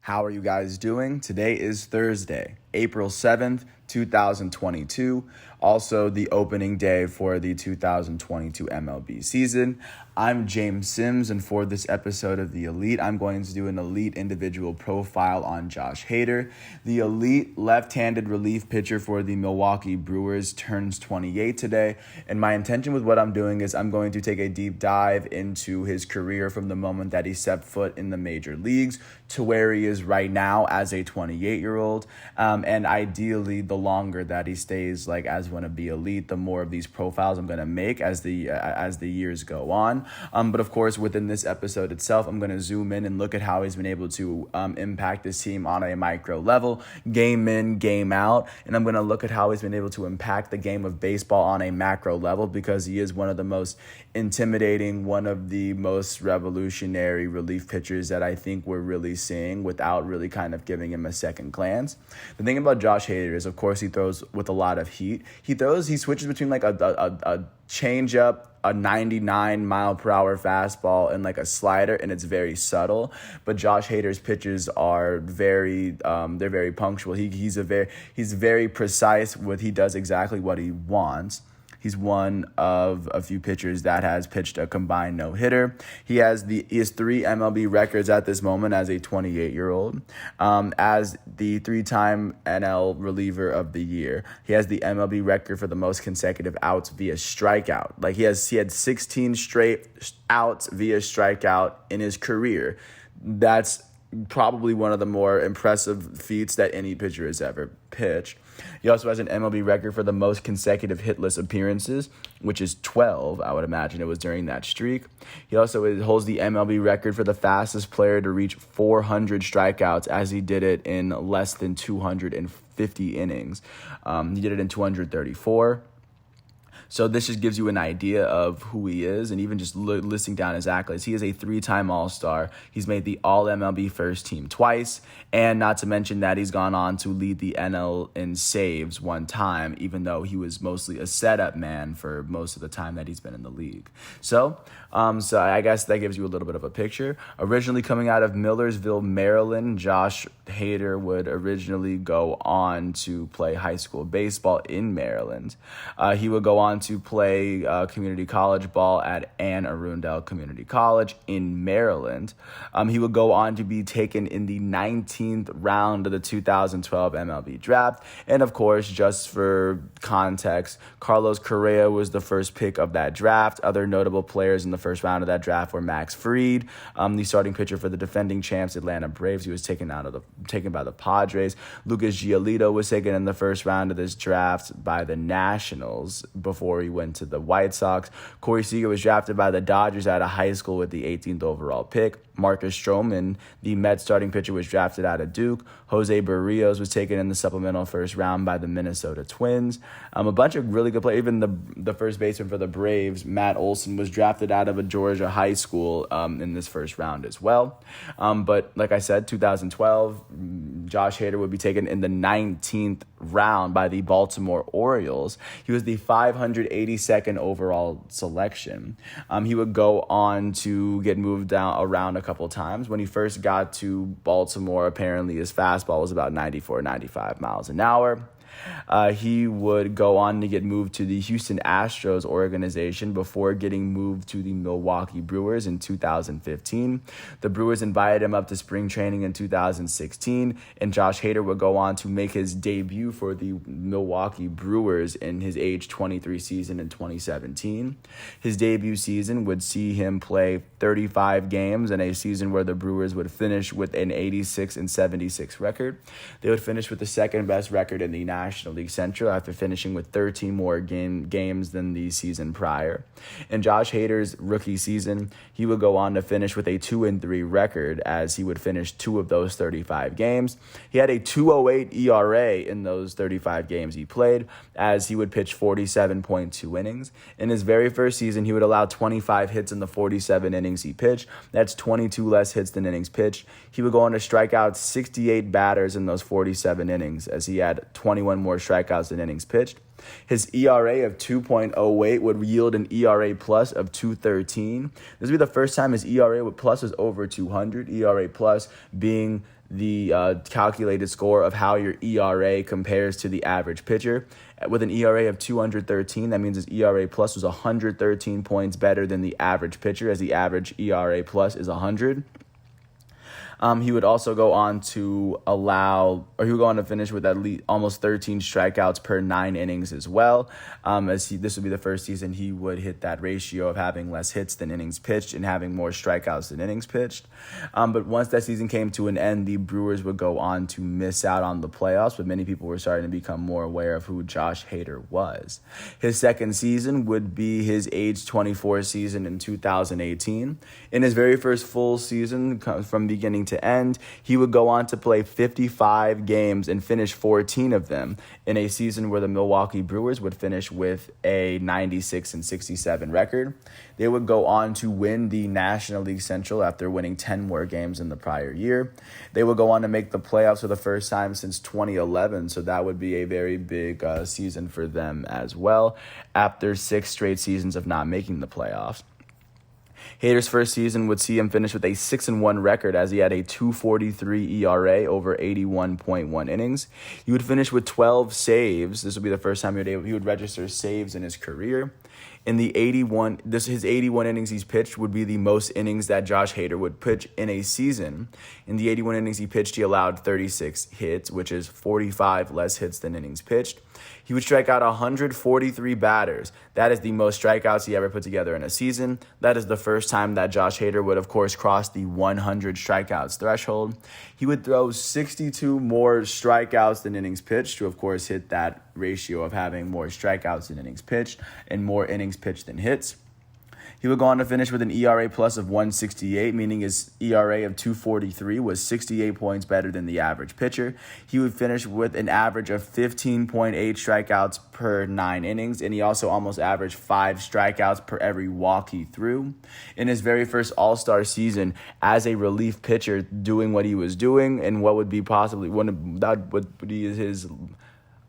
How are you guys doing? Today is Thursday, April 7th, 2022. Also, the opening day for the 2022 MLB season. I'm James Sims, and for this episode of The Elite, I'm going to do an elite individual profile on Josh Hader. The elite left-handed relief pitcher for the Milwaukee Brewers turns 28 today, and my intention with what I'm doing is I'm going to take a deep dive into his career from the moment that he stepped foot in the major leagues to where he is right now as a 28-year-old, and ideally the longer that he stays as one of the elite, the more of these profiles I'm going to make as the years go on. But of course, within this episode itself, I'm going to zoom in and look at how he's been able to impact this team on a micro level, game in, game out, and I'm going to look at how he's been able to impact the game of baseball on a macro level, because he is one of the most intimidating, one of the most revolutionary relief pitchers that I think we're really seeing without really kind of giving him a second glance. The thing about Josh Hader is, of course, he throws with a lot of heat. He switches between a changeup, a 99 mile per hour fastball, and a slider, and it's very subtle. But Josh Hader's pitches are they're very punctual. He's very precise he does exactly what he wants. He's one of a few pitchers that has pitched a combined no-hitter. He has three MLB records at this moment as a 28-year-old. As the three-time NL reliever of the year, he has the MLB record for the most consecutive outs via strikeout. He had 16 straight outs via strikeout in his career. That's probably one of the more impressive feats that any pitcher has ever pitched. He also has an MLB record for the most consecutive hitless appearances, which is 12. I would imagine it was during that streak. He also holds the MLB record for the fastest player to reach 400 strikeouts, as he did it in less than 250 innings. He did it in 234. So this just gives you an idea of who he is, and even just listing down his accolades. He is a three-time All-Star. He's made the All-MLB first team twice, and not to mention that he's gone on to lead the NL in saves one time, even though he was mostly a setup man for most of the time that he's been in the league. So I guess that gives you a little bit of a picture. Originally coming out of Millersville, Maryland, Josh Hader would originally go on to play high school baseball in Maryland. He would go on to play community college ball at Anne Arundel Community College in Maryland. He would go on to be taken in the 19th round of the 2012 MLB draft. And of course, just for context, Carlos Correa was the first pick of that draft. Other notable players in the first round of that draft were Max Fried, the starting pitcher for the defending champs Atlanta Braves. He was taken by the Padres. Lucas Giolito was taken in the first round of this draft by the Nationals before he went to the White Sox. Corey Seager was drafted by the Dodgers out of high school with the 18th overall pick. Marcus Stroman, the Mets starting pitcher, was drafted out of Duke. Jose Barrios was taken in the supplemental first round by the Minnesota Twins. A bunch of really good players. Even the first baseman for the Braves, Matt Olson, was drafted out of a Georgia high school in this first round as well. But like I said, 2012, Josh Hader would be taken in the 19th round by the Baltimore Orioles. He was the 582nd overall selection. He would go on to get moved around a couple times. When he first got to Baltimore, apparently his fastball was about 94, 95 miles an hour. He would go on to get moved to the Houston Astros organization before getting moved to the Milwaukee Brewers in 2015. The Brewers invited him up to spring training in 2016, and Josh Hader would go on to make his debut for the Milwaukee Brewers in his age 23 season in 2017. His debut season would see him play 35 games in a season where the Brewers would finish with an 86-76 record. They would finish with the second best record in the National League Central after finishing with 13 more games than the season prior. In Josh Hader's rookie season, he would go on to finish with a 2-3 record as he would finish 2 of those 35 games. He had a 2.08 ERA in those 35 games he played as he would pitch 47.2 innings. In his very first season, he would allow 25 hits in the 47 innings he pitched. That's 22 less hits than innings pitched. He would go on to strike out 68 batters in those 47 innings as he had 21 more strikeouts than innings pitched. His ERA of 2.08 would yield an ERA plus of 213. This would be the first time his ERA plus was over 200, ERA plus being the calculated score of how your ERA compares to the average pitcher. With an ERA of 213, that means his ERA plus was 113 points better than the average pitcher, as the average ERA plus is 100. He would also go on to he would go on to finish with at least almost 13 strikeouts per 9 innings as well. This would be the first season he would hit that ratio of having less hits than innings pitched and having more strikeouts than innings pitched. But once that season came to an end, the Brewers would go on to miss out on the playoffs, but many people were starting to become more aware of who Josh Hader was. His second season would be his age 24 season in 2018. In his very first full season from beginning to end, he would go on to play 55 games and finish 14 of them in a season where the Milwaukee Brewers would finish with a 96-67 record. They would go on to win the National League Central after winning 10 more games in the prior year. They would go on to make the playoffs for the first time since 2011, so that would be a very big season for them as well, after 6 straight seasons of not making the playoffs. Hader's first season would see him finish with a 6-1 record, as he had a 2.43 ERA over 81.1 innings. He would finish with 12 saves. This would be the first time he would register saves in his career. In his 81 innings he's pitched would be the most innings that Josh Hader would pitch in a season. In the 81 innings he pitched, he allowed 36 hits, which is 45 less hits than innings pitched. He would strike out 143 batters. That is the most strikeouts he ever put together in a season. That is the first time that Josh Hader would, of course, cross the 100 strikeouts threshold. He would throw 62 more strikeouts than innings pitched to, of course, hit that ratio of having more strikeouts than innings pitched and more innings pitched than hits. He would go on to finish with an ERA plus of 168, meaning his ERA of 243 was 68 points better than the average pitcher. He would finish with an average of 15.8 strikeouts per 9 innings, and he also almost averaged 5 strikeouts per every walk he threw. In his very first All-Star season as a relief pitcher, doing what he was doing and what would be possibly that would be his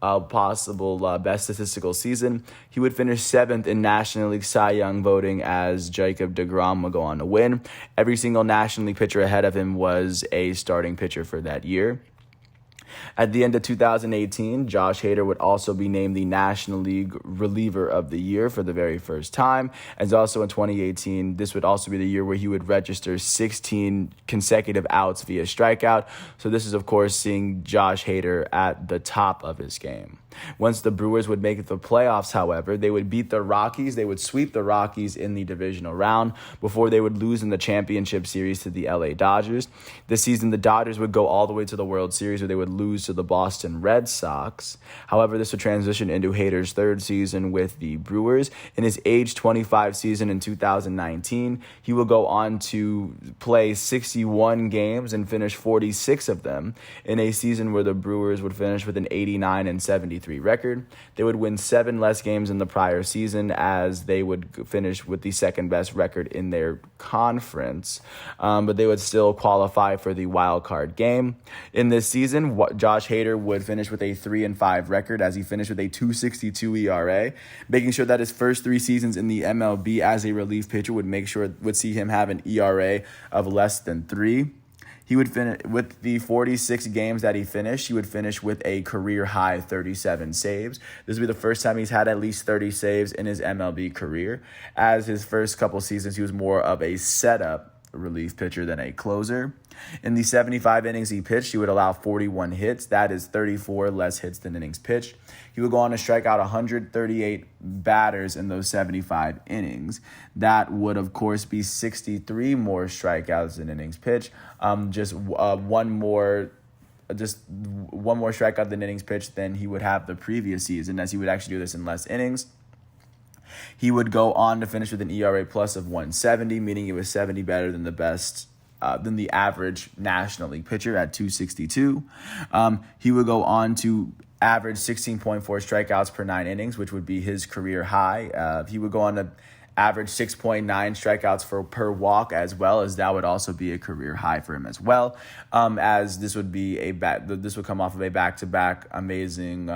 possible best statistical season, he would finish 7th in National League Cy Young voting, as Jacob deGrom would go on to win. Every single National League pitcher ahead of him was a starting pitcher for that year. At the end of 2018, Josh Hader would also be named the National League Reliever of the Year for the very first time. And also in 2018, this would also be the year where he would register 16 consecutive outs via strikeout. So this is, of course, seeing Josh Hader at the top of his game. Once the Brewers would make the playoffs, however, they would beat the Rockies. They would sweep the Rockies in the divisional round before they would lose in the championship series to the LA Dodgers. This season, the Dodgers would go all the way to the World Series, where they would lose to the Boston Red Sox. However, this would transition into Hader's third season with the Brewers. In his age 25 season in 2019, he will go on to play 61 games and finish 46 of them in a season where the Brewers would finish with an 89-73 record. They would win 7 less games than the prior season, as they would finish with the second best record in their conference, but they would still qualify for the wild card game. In this season, Josh Hader would finish with a 3-5 record, as he finished with a 2.62 ERA, making sure that his first 3 seasons in the MLB as a relief pitcher would see him have an ERA of less than 3. He would finish with the 46 games that he finished. He would finish with a career high 37 saves. This would be the first time he's had at least 30 saves in his MLB career. As his first couple seasons, he was more of a setup relief pitcher than a closer. In the 75 innings he pitched, he would allow 41 hits. That is 34 less hits than innings pitched. He would go on to strike out 138 batters in those 75 innings. That would, of course, be 63 more strikeouts than innings pitched. Just one more strikeout than innings pitched than he would have the previous season, as he would actually do this in less innings. He would go on to finish with an ERA plus of 170, meaning it was 70 better than the average National League pitcher at 262. He would go on to average 16.4 strikeouts per 9 innings, which would be his career high. He would go on to average 6.9 strikeouts per walk, as well as that would also be a career high for him as well. As this would be this would come off of a back-to-back amazing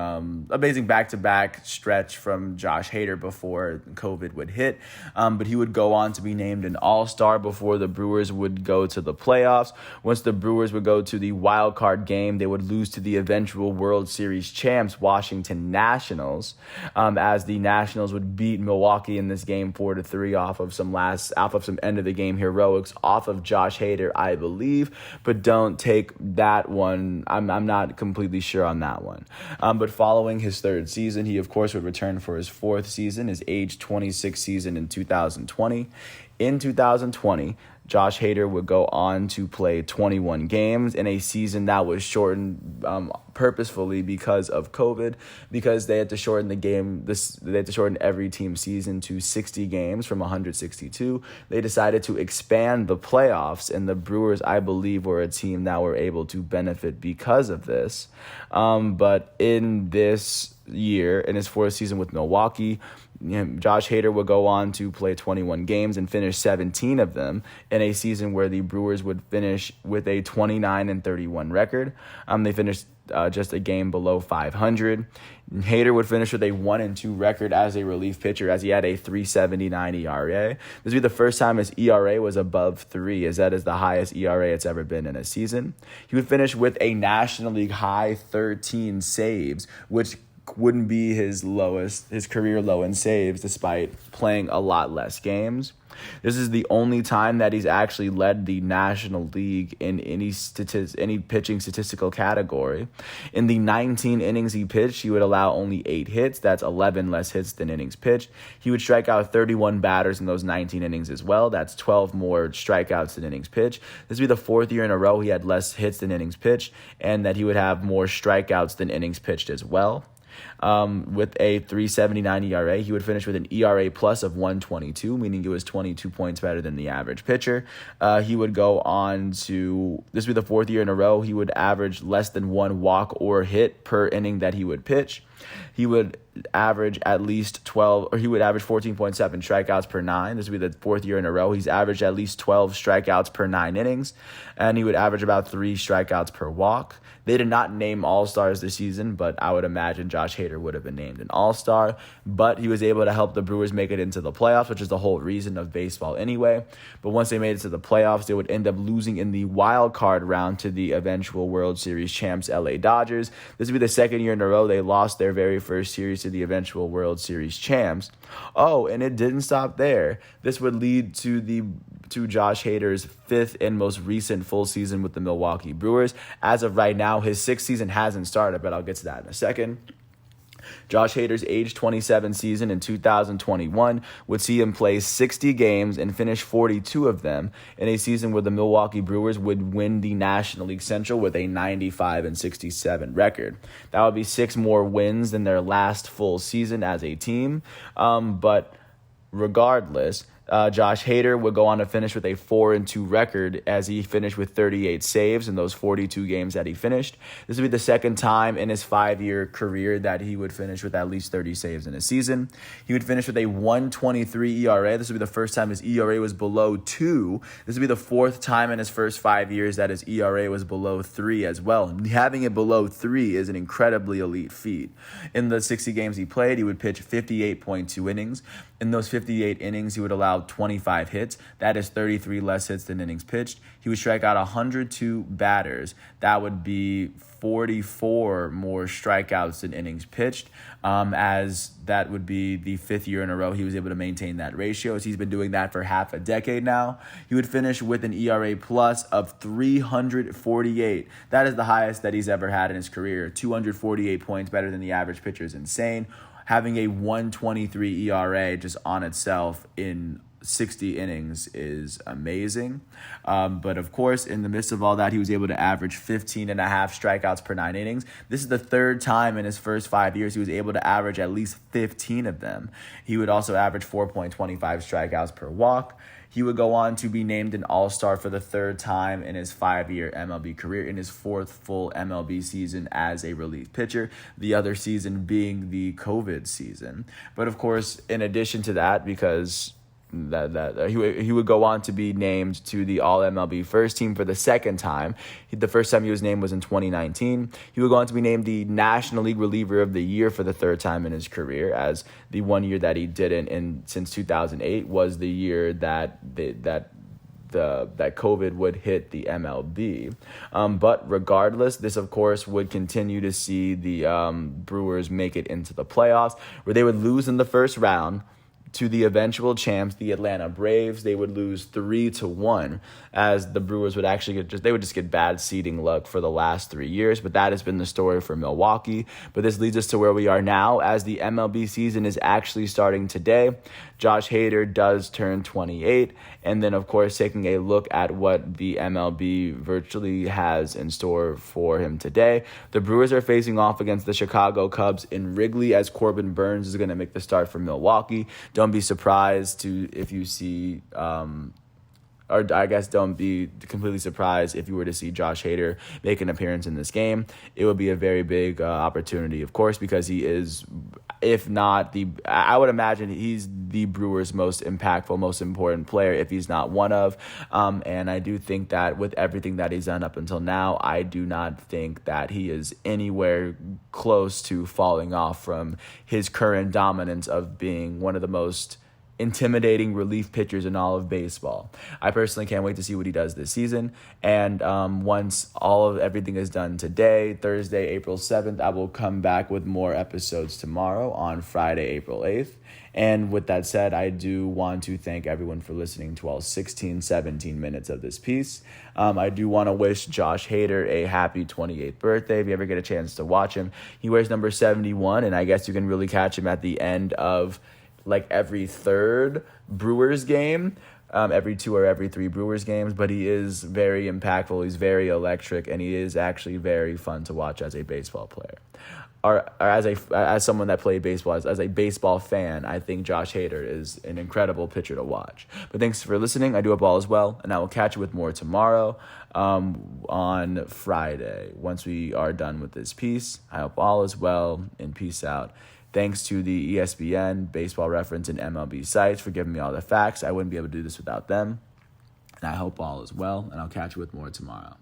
back-to-back stretch from Josh Hader before COVID would hit. But he would go on to be named an All-Star before the Brewers would go to the playoffs. Once the Brewers would go to the wild card game, they would lose to the eventual World Series champs, Washington Nationals, as the Nationals would beat Milwaukee in this game 4-3 off of some end of the game heroics off of Josh Hader, I believe, but don't take that one. I'm not completely sure on that one. But following his third season, he of course would return for his fourth season, his age 26 season in 2020. In 2020, Josh Hader would go on to play 21 games in a season that was shortened purposefully because of COVID, because they had to shorten the game. They had to shorten every team season to 60 games from 162. They decided to expand the playoffs, and the Brewers, I believe, were a team that were able to benefit because of this. But in this year, in his fourth season with Milwaukee, Josh Hader would go on to play 21 games and finish 17 of them in a season where the Brewers would finish with a 29-31 record. They finished just a game below 500. Hader would finish with a 1-2 record as a relief pitcher, as he had a 3.79 ERA. This would be the first time his ERA was above 3, as that is the highest ERA it's ever been in a season. He would finish with a National League high 13 saves, which wouldn't be his career low in saves, despite playing a lot less games. This is the only time that he's actually led the National League in any pitching statistical category. In the 19 innings he pitched, he would allow only 8 hits. That's 11 less hits than innings pitched. He would strike out 31 batters in those 19 innings as well. That's 12 more strikeouts than innings pitched. This would be the fourth year in a row he had less hits than innings pitched, and that he would have more strikeouts than innings pitched as well. With a 3.79 ERA, he would finish with an ERA plus of 122, meaning it was 22 points better than the average pitcher. He would go on to, this would be the fourth year in a row, he would average less than 1 walk or hit per inning that he would pitch. He would average at least 12, or he would average 14.7 strikeouts per 9. This would be the fourth year in a row. He's averaged at least 12 strikeouts per 9 innings, and he would average about 3 strikeouts per walk. They did not name All-Stars this season, but I would imagine Josh Hader would have been named an All-Star. But he was able to help the Brewers make it into the playoffs, which is the whole reason of baseball anyway. But once they made it to the playoffs, they would end up losing in the wild card round to the eventual World Series champs, LA Dodgers. This would be the second year in a row they lost their very first series to the eventual World Series champs. Oh, and it didn't stop there. This would lead to Josh Hader's 5th and most recent full season with the Milwaukee Brewers. As of right now, his 6th season hasn't started, but I'll get to that in a second. Josh Hader's age 27 season in 2021 would see him play 60 games and finish 42 of them in a season where the Milwaukee Brewers would win the National League Central with a 95-67 record. That would be 6 more wins than their last full season as a team. But regardless, Josh Hader would go on to finish with a 4-2 record as he finished with 38 saves in those 42 games that he finished. This would be the second time in his 5-year career that he would finish with at least 30 saves in a season. He would finish with a 1.23 ERA. This would be the first time his ERA was below 2. This would be the 4th time in his first 5 years that his ERA was below 3 as well. And having it below 3 is an incredibly elite feat. In the 60 games he played, he would pitch 58.2 innings. In those 58 innings, he would allow 25 hits. That is 33 less hits than innings pitched. He would strike out 102 batters. That would be 44 more strikeouts than innings pitched, as that would be the 5th year in a row he was able to maintain that ratio, as he's been doing that for half a decade now. He would finish with an ERA plus of 348. That is the highest that he's ever had in his career. 248 points better than the average pitcher is insane. Having a 1.23 ERA just on itself in 60 innings is amazing. But of course, in the midst of all that, he was able to average 15 and a half strikeouts per 9 innings. This is the 3rd time in his first 5 years he was able to average at least 15 of them. He would also average 4.25 strikeouts per walk. He would go on to be named an All-Star for the 3rd time in his 5-year MLB career, in his 4th full MLB season as a relief pitcher, the other season being the COVID season. But of course, in addition to that, because he would go on to be named to the All MLB first team for the second time. The first time he was named was in 2019. He would go on to be named the National League Reliever of the Year for the third time in his career, as the one year that he didn't since 2008 was the year that COVID would hit the MLB. But regardless, this, of course, would continue to see the Brewers make it into the playoffs, where they would lose in the first round to the eventual champs, the Atlanta Braves. They would lose 3-1, as the Brewers would actually just get bad seeding luck for the last 3 years. But that has been the story for Milwaukee. But this leads us to where we are now, as the MLB season is actually starting today. Josh Hader does turn 28. And then, of course, taking a look at what the MLB virtually has in store for him today. The Brewers are facing off against the Chicago Cubs in Wrigley, as Corbin Burns is going to make the start for Milwaukee. Don't be surprised if you see or I guess don't be completely surprised if you were to see Josh Hader make an appearance in this game. It would be a very big opportunity, of course, because he is, if not I would imagine he's the Brewers' most impactful, most important player, if he's not one of. And I do think that with everything that he's done up until now, I do not think that he is anywhere close to falling off from his current dominance of being one of the most intimidating relief pitchers in all of baseball. I personally can't wait to see what he does this season. And once everything is done today, Thursday, April 7th, I will come back with more episodes tomorrow on Friday, April 8th. And with that said, I do want to thank everyone for listening to all 17 minutes of this piece. I do want to wish Josh Hader a happy 28th birthday. If you ever get a chance to watch him, he wears number 71, and I guess you can really catch him at the end of like every third Brewers game, every 2 or every 3 Brewers games. But he is very impactful. He's very electric, and he is actually very fun to watch as a baseball player. Or as someone that played baseball, as a baseball fan, I think Josh Hader is an incredible pitcher to watch. But thanks for listening. I do hope all is well, and I will catch you with more tomorrow on Friday once we are done with this piece. I hope all is well, and peace out. Thanks to the ESPN, Baseball Reference, and MLB sites for giving me all the facts. I wouldn't be able to do this without them. And I hope all is well, and I'll catch you with more tomorrow.